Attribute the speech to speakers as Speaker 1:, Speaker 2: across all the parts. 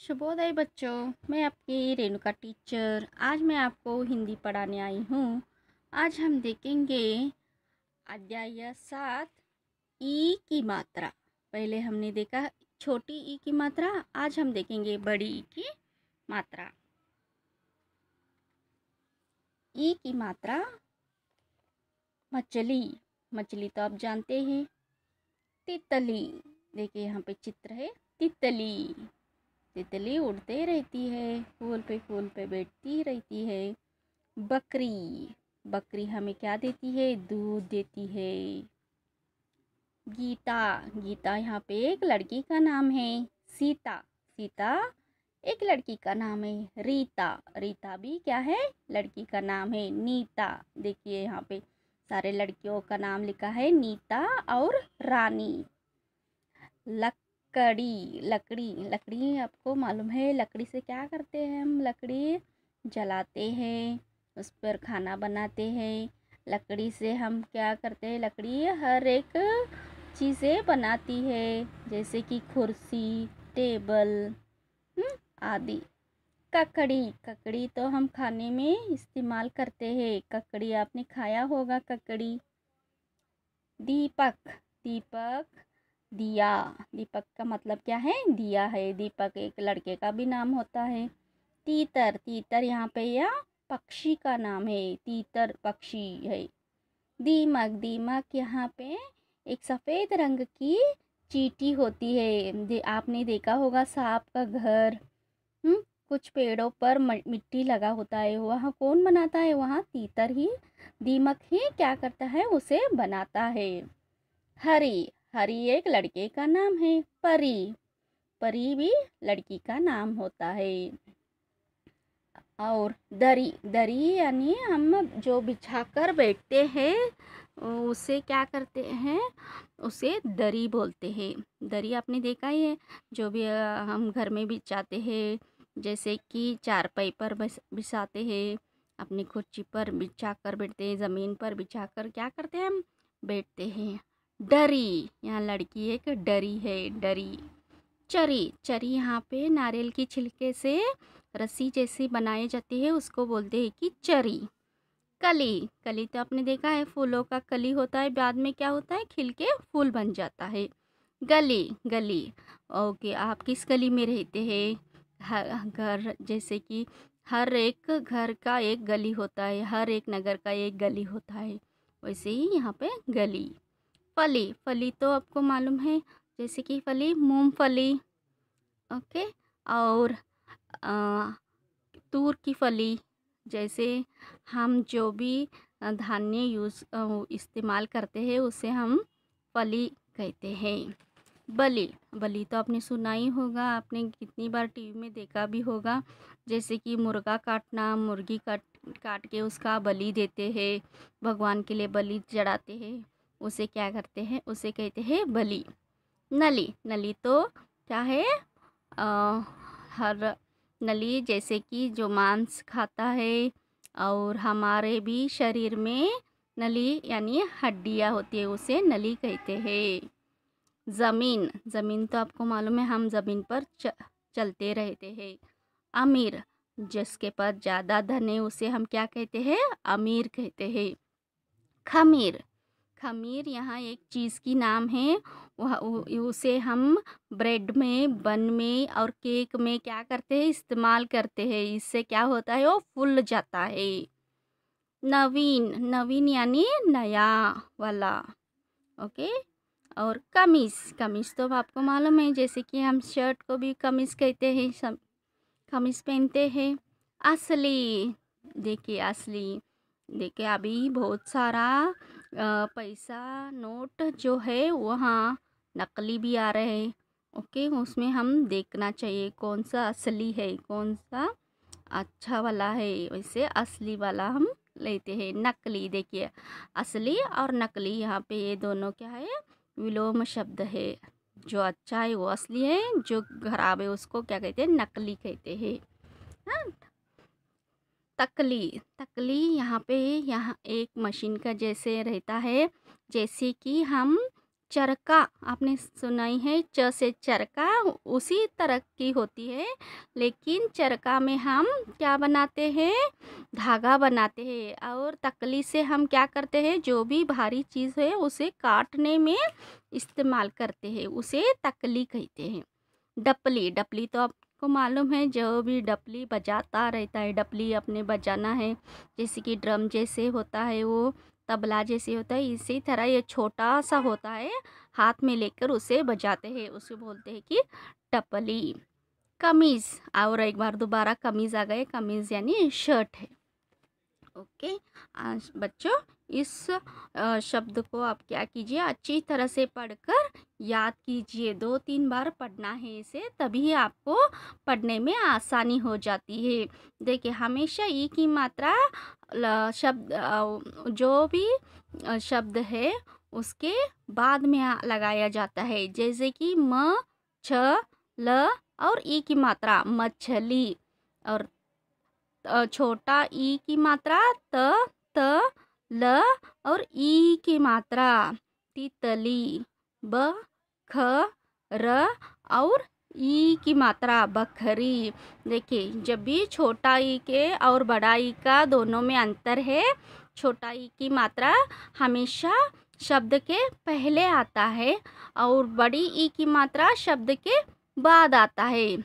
Speaker 1: शुभोदय बच्चों। मैं आपकी रेणुका टीचर। आज मैं आपको हिंदी पढ़ाने आई हूँ। आज हम देखेंगे अध्याय 7 ई की मात्रा। पहले हमने देखा छोटी ई की मात्रा, आज हम देखेंगे बड़ी ई की मात्रा। ई की मात्रा मछली। मछली तो आप जानते हैं। तितली, देखिए यहाँ पे चित्र है तितली। तितली उड़ते रहती है, फूल पे बैठती रहती है। बकरी, बकरी हमें क्या देती है? दूध देती है। गीता, गीता यहाँ पे एक लड़की का नाम है। सीता, सीता एक लड़की का नाम है। रीता, रीता भी क्या है? लड़की का नाम है। नीता, देखिए यहाँ पे सारे लड़कियों का नाम लिखा है, नीता और रानी। लकड़ी, लकड़ी, लकड़ी आपको मालूम है लकड़ी से क्या करते हैं? हम लकड़ी जलाते हैं, उस पर खाना बनाते हैं। लकड़ी से हम क्या करते हैं? लकड़ी हर एक चीज़ें बनाती है, जैसे कि कुर्सी, टेबल आदि। ककड़ी, ककड़ी तो हम खाने में इस्तेमाल करते हैं। ककड़ी आपने खाया होगा ककड़ी। दीपक, दीपक दिया, दीपक का मतलब क्या है? दिया है। दीपक एक लड़के का भी नाम होता है। तीतर, तीतर यहाँ पे यह पक्षी का नाम है। तीतर पक्षी है। दीमक, दीमक यहाँ पे एक सफ़ेद रंग की चींटी होती है। आपने देखा होगा सांप का घर। कुछ पेड़ों पर मिट्टी लगा होता है, वह कौन बनाता है? वहाँ तीतर ही, दीमक ही क्या करता है? उसे बनाता है। हरी, हरी एक लड़के का नाम है। परी, परी भी लड़की का नाम होता है। और दरी, दरी यानी हम जो बिछाकर बैठते हैं उसे क्या करते हैं? उसे दरी बोलते हैं। दरी आपने देखा ही है, जो भी हम घर में बिछाते हैं, जैसे कि चारपाई पर बिछाते हैं, अपनी कुर्सी पर बिछाकर बैठते हैं, ज़मीन पर बिछाकर क्या करते हैं? हम बैठते हैं। डरी, यहाँ लड़की एक डरी है। डरी। चरी, चरी यहाँ पे नारियल की छिलके से रस्सी जैसी बनाई जाती है, उसको बोलते हैं कि चरी। कली, कली तो आपने देखा है फूलों का कली होता है, बाद में क्या होता है? खिल के फूल बन जाता है। गली, गली ओके, आप किस गली में रहते हैं? घर, जैसे कि हर एक घर का एक गली होता है, हर एक नगर का एक गली होता है, वैसे ही यहाँ पे गली। फली, फली तो आपको मालूम है, जैसे कि फली मूंगफली, ओके। और तूर की फली, जैसे हम जो भी धान्य इस्तेमाल करते हैं उसे हम फली कहते हैं। बलि, बलि तो आपने सुना ही होगा, आपने कितनी बार टीवी में देखा भी होगा, जैसे कि मुर्गा काटना, मुर्गी काट काट के उसका बलि देते हैं, भगवान के लिए बलि चढ़ाते हैं, उसे क्या करते हैं? उसे कहते हैं बलि। नली, नली तो क्या है? हर नली जैसे कि जो मांस खाता है, और हमारे भी शरीर में नली यानी हड्डियाँ होती है, उसे नली कहते हैं। ज़मीन, ज़मीन तो आपको मालूम है, हम ज़मीन पर चलते रहते हैं। अमीर, जिसके पास ज़्यादा धन है उसे हम क्या कहते हैं? अमीर कहते हैं। खमीर, खमीर यहाँ एक चीज़ की नाम है, वह उसे हम ब्रेड में, बन में और केक में क्या करते हैं? इस्तेमाल करते हैं। इससे क्या होता है? वो फूल जाता है। नवीन, नवीन यानी नया वाला, ओके। और कमीज, कमीज तो आपको मालूम है, जैसे कि हम शर्ट को भी कमीज कहते हैं, सब कमीज पहनते हैं। असली, देखिए असली, देखिए अभी बहुत सारा पैसा नोट जो है वहाँ नकली भी आ रहे हैं, ओके। उसमें हम देखना चाहिए कौन सा असली है, कौन सा अच्छा वाला है, वैसे असली वाला हम लेते हैं। नकली, देखिए असली और नकली यहाँ पे ये दोनों क्या है? विलोम शब्द है। जो अच्छा है वो असली है, जो खराब है उसको क्या कहते हैं? नकली कहते हैं। हाँ। तकली, तकली यहाँ पे, यहाँ एक मशीन का जैसे रहता है, जैसे कि हम चरखा आपने सुनाई है, च से चरखा, उसी तरह की होती है, लेकिन चरखा में हम क्या बनाते हैं, धागा बनाते हैं। और तकली से हम क्या करते हैं, जो भी भारी चीज़ है उसे काटने में इस्तेमाल करते हैं, उसे तकली कहते हैं। डपली, डपली तो आपको मालूम है, जो भी डपली बजाता रहता है, डपली अपने बजाना है, जैसे कि ड्रम जैसे होता है, वो तबला जैसे होता है, इसी तरह ये छोटा सा होता है, हाथ में लेकर उसे बजाते हैं, उसे बोलते हैं कि टपली। कमीज़, और एक बार दोबारा कमीज़ आ गए, कमीज़ यानी शर्ट है। ओके, आज बच्चों इस शब्द को आप क्या कीजिए, अच्छी तरह से पढ़कर याद कीजिए। 2-3 बार पढ़ना है इसे, तभी आपको पढ़ने में आसानी हो जाती है। देखिए, हमेशा ई की मात्रा शब्द जो भी शब्द है उसके बाद में लगाया जाता है, जैसे कि म, छ, ल और ई की मात्रा मछली, और छोटा ई की मात्रा त, ल और ई की मात्रा तितली, ब, ख, र और ई की मात्रा बखरी। देखिए, जब भी छोटा ई के और बड़ा ई का दोनों में अंतर है, छोटा ई की मात्रा हमेशा शब्द के पहले आता है और बड़ी ई की मात्रा शब्द के बाद आता है,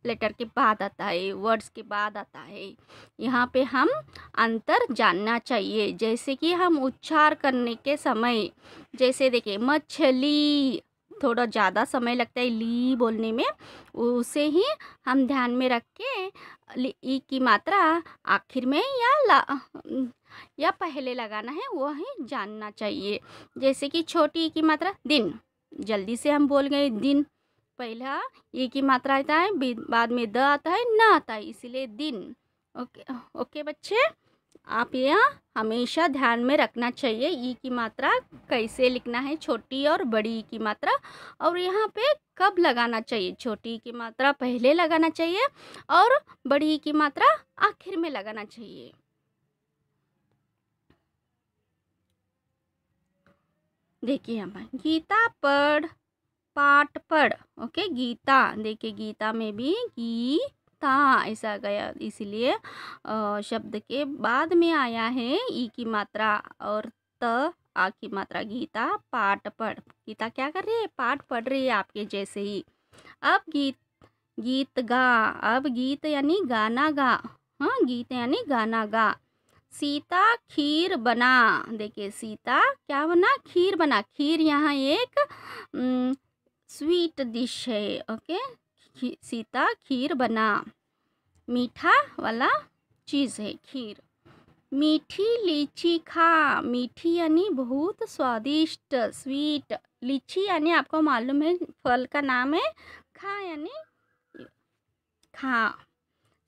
Speaker 1: लेटर के बाद आता है, वर्ड्स के बाद आता है। यहाँ पे हम अंतर जानना चाहिए, जैसे कि हम उच्चार करने के समय, जैसे देखिए मछली, थोड़ा ज़्यादा समय लगता है ली बोलने में, उसे ही हम ध्यान में रख के ई की मात्रा आखिर में या पहले लगाना है, वो ही जानना चाहिए। जैसे कि छोटी ई की मात्रा दिन, जल्दी से हम बोल गए दिन, पहला ई की मात्रा आता है, बाद में द आता है, न आता है, इसीलिए दिन। ओके ओके बच्चे, आप यह हमेशा ध्यान में रखना चाहिए, ई की मात्रा कैसे लिखना है, छोटी और बड़ी ई की मात्रा, और यहाँ पे कब लगाना चाहिए। छोटी ई की मात्रा पहले लगाना चाहिए और बड़ी ई की मात्रा आखिर में लगाना चाहिए। देखिए हम गीता पढ़, पाठ पढ़। ओके, गीता, देखिए गीता में भी गीता ऐसा गया, इसलिए शब्द के बाद में आया है ई की मात्रा और त आ की मात्रा। गीता पाठ पढ़, गीता क्या कर रही है, पाठ पढ़ रही है आपके जैसे ही। अब गीत गा, अब गीत यानी गाना गा, हाँ गीत यानी गाना गा। सीता खीर बना, देखिए सीता क्या बना, खीर बना। खीर यहाँ एक स्वीट डिश है। ओके, सीता खीर बना, मीठा वाला चीज़ है खीर। मीठी लीची खा, मीठी यानी बहुत स्वादिष्ट, स्वीट। लीची यानी आपको मालूम है फल का नाम है, खा यानी खा।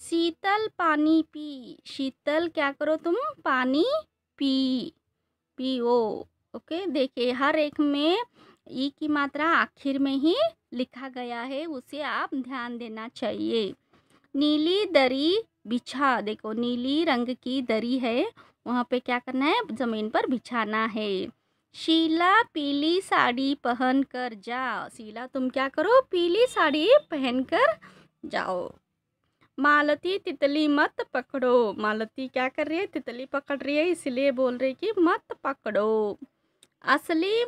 Speaker 1: शीतल पानी पी, शीतल क्या करो तुम, पानी पियो। ओके, देखिए हर एक में ई की मात्रा आखिर में ही लिखा गया है, उसे आप ध्यान देना चाहिए। नीली दरी बिछा, देखो नीली रंग की दरी है, वहाँ पे क्या करना है, ज़मीन पर बिछाना है। शीला पीली साड़ी पहन कर जा, शीला तुम क्या करो, पीली साड़ी पहन कर जाओ। मालती तितली मत पकड़ो, मालती क्या कर रही है, तितली पकड़ रही है, इसलिए बोल रही कि मत पकड़ो। असली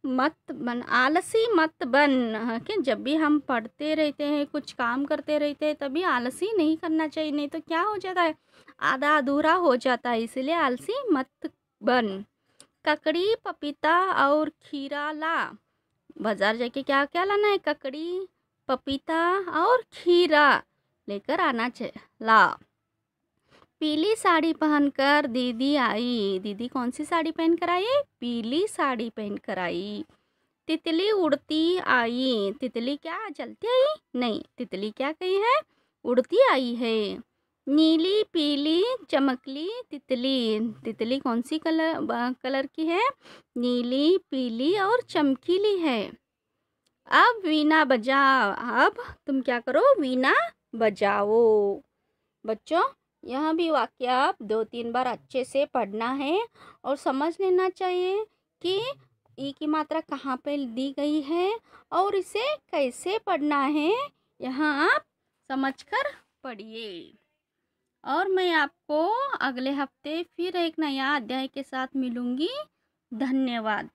Speaker 1: मत बन, आलसी मत बन। कि जब भी हम पढ़ते रहते हैं, कुछ काम करते रहते हैं, तभी आलसी नहीं करना चाहिए, नहीं तो क्या हो जाता है, आधा अधूरा हो जाता है, इसलिए आलसी मत बन। ककड़ी पपीता और खीरा ला, बाजार जाके क्या क्या लाना है, ककड़ी पपीता और खीरा लेकर आना चाहिए, ला। पीली साड़ी पहनकर दीदी आई, दीदी कौन सी साड़ी पहन कर आई, पीली साड़ी पहन कर आई। तितली उड़ती आई, तितली क्या चलती आई, नहीं, तितली क्या कही है, उड़ती आई है। नीली पीली चमकली तितली, तितली कौन सी कलर की है, नीली पीली और चमकीली है। अब वीणा बजा, अब तुम क्या करो, वीणा बजाओ। बच्चों, यह भी वाक्य आप 2-3 बार अच्छे से पढ़ना है और समझ लेना चाहिए कि ई की मात्रा कहाँ पे दी गई है और इसे कैसे पढ़ना है, यहाँ आप समझकर पढ़िए। और मैं आपको अगले हफ्ते फिर एक नया अध्याय के साथ मिलूँगी। धन्यवाद।